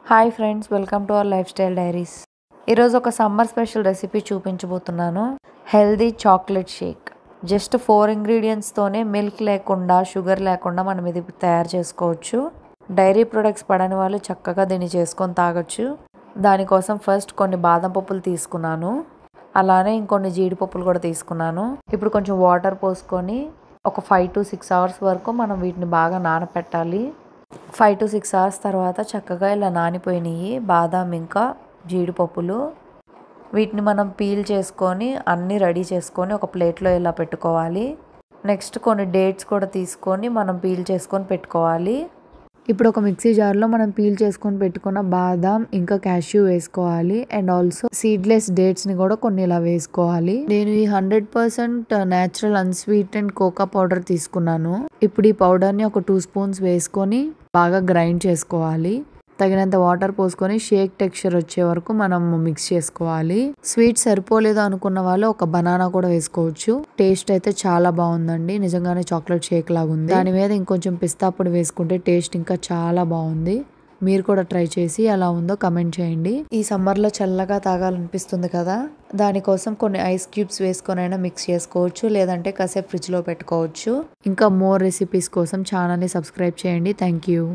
Hi friends, welcome to our lifestyle diaries. ఈరోజు ఒక summer special recipe చూపించబోతున్నాను. Healthy chocolate shake. Just 4 ఇంగ్రీడియంట్స్తోనే milk లేకుండా, sugar లేకుండా మనం ఇది తయారు చేసుకోవచ్చు. డైరీ ప్రొడక్ట్స్ పడని వాళ్ళు చక్కగా దీన్ని చేసుకొని తాగొచ్చు. దానికోసం ఫస్ట్ కొన్ని బాదం పప్పులు తీసుకున్నాను, అలానే ఇంకొన్ని జీడిపప్పులు కూడా తీసుకున్నాను. ఇప్పుడు కొంచెం వాటర్ పోసుకొని ఒక 5 to 6 అవర్స్ వరకు మనం వీటిని బాగా నానపెట్టాలి. 5 to 6 అవర్స్ తర్వాత చక్కగా ఇలా నానిపోయినాయి బాదాం ఇంకా జీడిపప్పులు. వీటిని మనం పీల్ చేసుకొని అన్నీ రెడీ చేసుకొని ఒక ప్లేట్లో ఇలా పెట్టుకోవాలి. నెక్స్ట్ కొన్ని డేట్స్ కూడా తీసుకొని మనం పీల్ చేసుకొని పెట్టుకోవాలి. ఇప్పుడు ఒక మిక్సీ జార్లో మనం పీల్ చేసుకొని పెట్టుకున్న బాదాం ఇంకా క్యాష్యూ వేసుకోవాలి. అండ్ ఆల్సో సీడ్లెస్ డేట్స్ని కూడా కొన్ని ఇలా వేసుకోవాలి. నేను ఈ 100% న్యాచురల్ అన్స్వీటెండ్ కోకా పౌడర్ తీసుకున్నాను. ఇప్పుడు ఈ పౌడర్ని ఒక 2 స్పూన్స్ వేసుకొని బాగా గ్రైండ్ చేసుకోవాలి. తగినంత వాటర్ పోసుకొని షేక్ టెక్స్చర్ వచ్చే వరకు మనం మిక్స్ చేసుకోవాలి. స్వీట్ సరిపోలేదు అనుకున్న వాళ్ళు ఒక బనానా కూడా వేసుకోవచ్చు. టేస్ట్ అయితే చాలా బాగుందండి, నిజంగానే చాక్లెట్ షేక్ లాగా ఉంది. దాని మీద ఇంకొంచెం పిస్తా పొడి వేసుకుంటే టేస్ట్ ఇంకా చాలా బాగుంది. మీరు కూడా ట్రై చేసి ఎలా ఉందో కమెంట్ చేయండి. ఈ సమ్మర్లో చల్లగా తాగాలనిపిస్తుంది కదా, దానికోసం కొన్ని ఐస్ క్యూబ్స్ వేసుకొని అయినా మిక్స్ చేసుకోవచ్చు, లేదంటే కాసేపు ఫ్రిడ్జ్లో పెట్టుకోవచ్చు. ఇంకా మోర్ రెసిపీస్ కోసం ఛానల్ని సబ్స్క్రైబ్ చేయండి. Thank you.